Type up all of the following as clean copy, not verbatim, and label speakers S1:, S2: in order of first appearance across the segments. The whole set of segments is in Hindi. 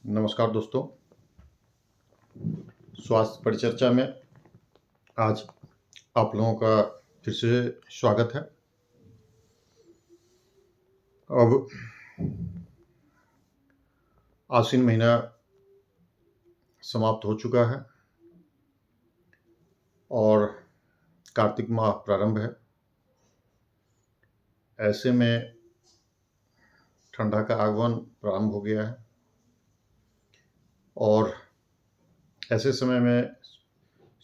S1: नमस्कार दोस्तों। स्वास्थ्य परिचर्चा में आज आप लोगों का फिर से स्वागत है। अब आश्विन महीना समाप्त हो चुका है और कार्तिक माह प्रारंभ है। ऐसे में ठंडा का आगमन प्रारंभ हो गया है और ऐसे समय में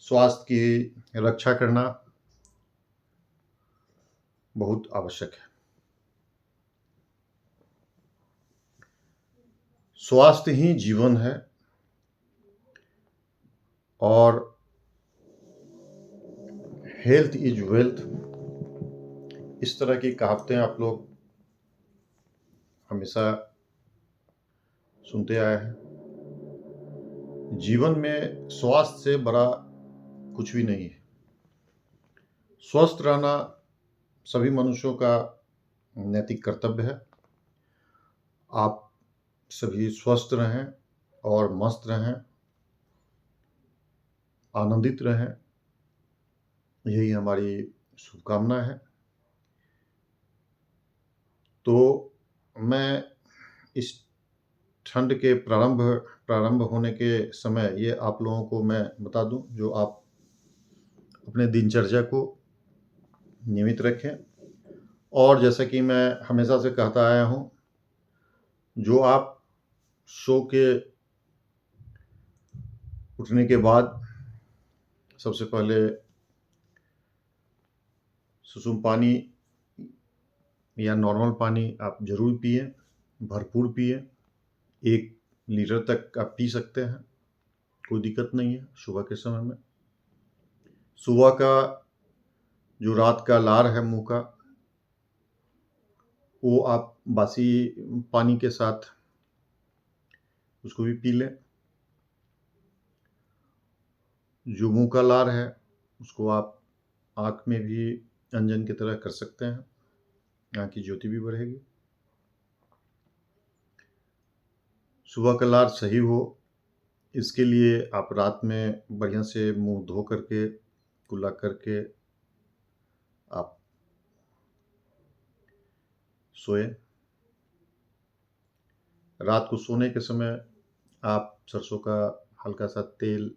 S1: स्वास्थ्य की रक्षा करना बहुत आवश्यक है। स्वास्थ्य ही जीवन है और हेल्थ इज वेल्थ, इस तरह की कहावतें आप लोग हमेशा सुनते आए हैं। जीवन में स्वास्थ्य से बड़ा कुछ भी नहीं है। स्वस्थ रहना सभी मनुष्यों का नैतिक कर्तव्य है। आप सभी स्वस्थ रहें और मस्त रहें, आनंदित रहें, यही हमारी शुभकामना है। तो मैं इस ठंड के प्रारंभ होने के समय ये आप लोगों को मैं बता दूं, जो आप अपने दिनचर्या को नियमित रखें। और जैसा कि मैं हमेशा से कहता आया हूं, जो आप सो के उठने के बाद सबसे पहले सुसुम पानी या नॉर्मल पानी आप जरूर पिए, भरपूर पिए। 1 लीटर तक आप पी सकते हैं, कोई दिक्कत नहीं है। सुबह के समय में सुबह का जो रात का लार है मुंह का, वो आप बासी पानी के साथ उसको भी पी लें। जो मुंह का लार है उसको आप आँख में भी अंजन की तरह कर सकते हैं, आँख की ज्योति भी बढ़ेगी। सुबह का लार सही हो, इसके लिए आप रात में बढ़िया से मुंह धो करके, कुल्ला करके आप सोएं। रात को सोने के समय आप सरसों का हल्का सा तेल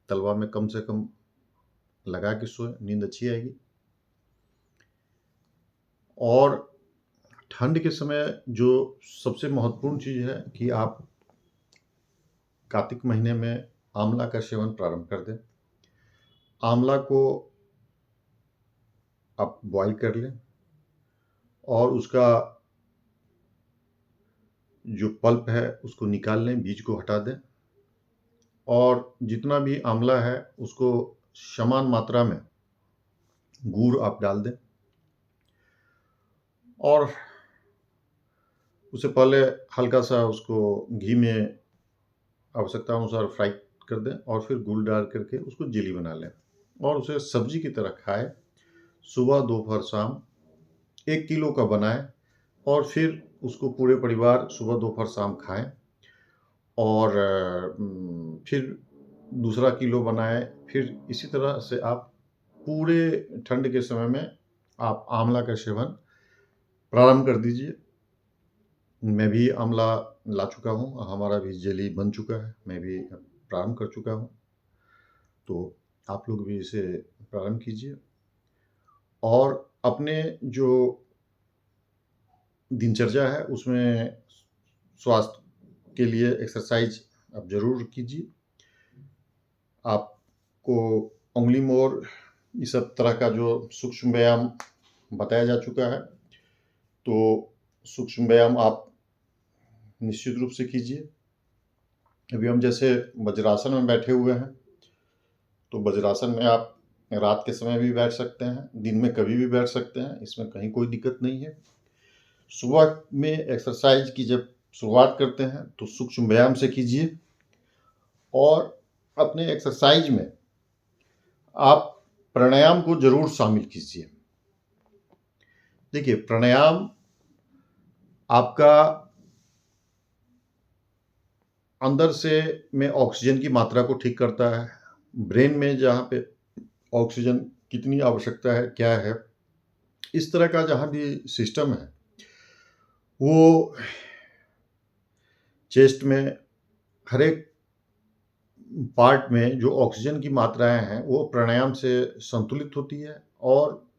S1: तलवा में कम से कम लगा के सोएं, नींद अच्छी आएगी। और ठंड के समय जो सबसे महत्वपूर्ण चीज़ है कि आप कार्तिक महीने में आंवला का सेवन प्रारंभ कर दें। आंवला को आप बॉयल कर लें और उसका जो पल्प है उसको निकाल लें, बीज को हटा दें और जितना भी आंवला है उसको समान मात्रा में गुड़ आप डाल दें और उससे पहले हल्का सा उसको घी में आवश्यकता अनुसार फ्राई कर दें और फिर गुड़ डाल करके उसको जेली बना लें और उसे सब्जी की तरह खाएं। सुबह, दोपहर, शाम 1 किलो का बनाएं और फिर उसको पूरे परिवार सुबह, दोपहर, शाम खाएं। और फिर दूसरा किलो बनाएं। फिर इसी तरह से आप पूरे ठंड के समय में आप आंवला का सेवन प्रारंभ कर दीजिए। मैं भी आंवला ला चुका हूँ, हमारा भी जेली बन चुका है, मैं भी प्रारंभ कर चुका हूँ। तो आप लोग भी इसे प्रारंभ कीजिए और अपने जो दिनचर्या है उसमें स्वास्थ्य के लिए एक्सरसाइज आप ज़रूर कीजिए। आपको उंगली मोड़ इस सब तरह का जो सूक्ष्म व्यायाम बताया जा चुका है, तो सूक्ष्म व्यायाम आप निश्चित रूप से कीजिए। अभी हम जैसे वज्रासन में बैठे हुए हैं, तो वज्रासन में आप रात के समय भी बैठ सकते हैं, दिन में कभी भी बैठ सकते हैं, इसमें कहीं कोई दिक्कत नहीं है। सुबह में एक्सरसाइज की जब शुरुआत करते हैं तो सूक्ष्म व्यायाम से कीजिए और अपने एक्सरसाइज में आप प्राणायाम को जरूर शामिल कीजिए। देखिए, प्राणायाम आपका अंदर से में ऑक्सीजन की मात्रा को ठीक करता है। ब्रेन में जहाँ पे ऑक्सीजन कितनी आवश्यकता है, क्या है, इस तरह का जहाँ भी सिस्टम है, वो चेस्ट में हर एक पार्ट में जो ऑक्सीजन की मात्राएँ हैं, वो प्राणायाम से संतुलित होती है और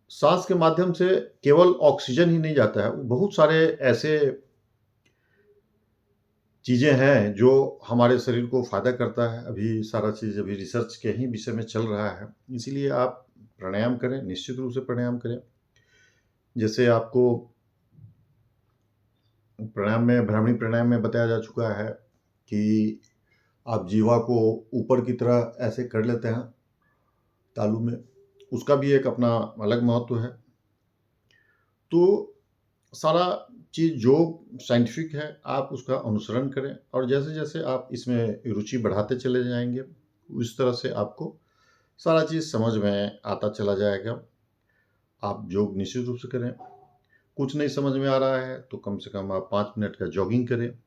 S1: साँस के माध्यम से केवल ऑक्सीजन ही नहीं जाता है, बहुत सारे ऐसे चीज़ें हैं जो हमारे शरीर को फ़ायदा करता है। अभी सारा चीज़ अभी रिसर्च के ही विषय में चल रहा है। इसीलिए आप प्राणायाम करें, निश्चित रूप से प्राणायाम करें। जैसे आपको प्राणायाम में भ्रामरी प्राणायाम में बताया जा चुका है कि आप जीवा को ऊपर की तरह ऐसे कर लेते हैं तालू में, उसका भी एक अपना अलग महत्व है। तो सारा चीज़ जो साइंटिफिक है, आप उसका अनुसरण करें और जैसे-जैसे आप इसमें रुचि बढ़ाते चले जाएँगे, उस तरह से आपको सारा चीज़ समझ में आता चला जाएगा। आप योग निश्चित रूप से करें। कुछ नहीं समझ में आ रहा है तो कम से कम आप 5 मिनट का जॉगिंग करें।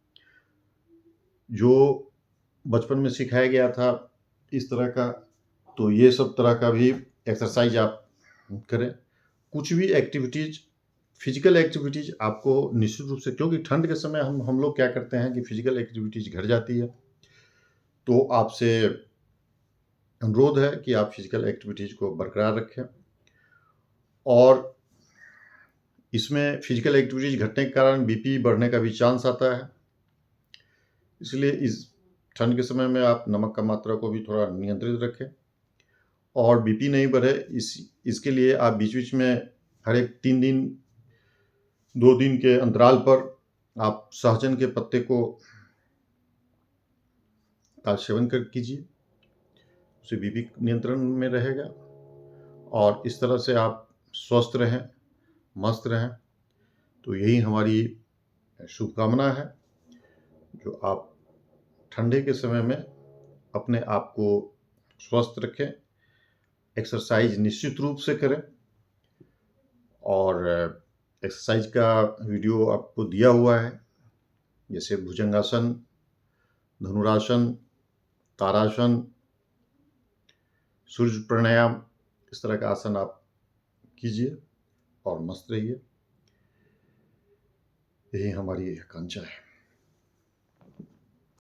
S1: जो बचपन में सिखाया गया था इस तरह का, तो ये सब तरह का भी एक्सरसाइज आप करें। कुछ भी एक्टिविटीज़, फिजिकल एक्टिविटीज़ आपको निश्चित रूप से, क्योंकि ठंड के समय हम लोग क्या करते हैं कि फिजिकल एक्टिविटीज़ घट जाती है। तो आपसे अनुरोध है कि आप फिजिकल एक्टिविटीज़ को बरकरार रखें और इसमें फिजिकल एक्टिविटीज़ घटने के कारण बीपी बढ़ने का भी चांस आता है। इसलिए इस ठंड के समय में आप नमक का मात्रा को भी थोड़ा नियंत्रित रखें और बीपी नहीं बढ़े, इसके लिए आप बीच-बीच में हर एक 3 दिन, 2 दिन के अंतराल पर आप सहजन के पत्ते को का सेवन कीजिए। उससे बीपी नियंत्रण में रहेगा और इस तरह से आप स्वस्थ रहें, मस्त रहें। तो यही हमारी शुभकामना है, जो आप ठंडे के समय में अपने आप को स्वस्थ रखें, एक्सरसाइज निश्चित रूप से करें और एक्सरसाइज का वीडियो आपको दिया हुआ है, जैसे भुजंगासन, धनुरासन, तारासन, सूर्य प्राणायाम, इस तरह का आसन आप कीजिए और मस्त रहिए। यही हमारी आकांक्षा है।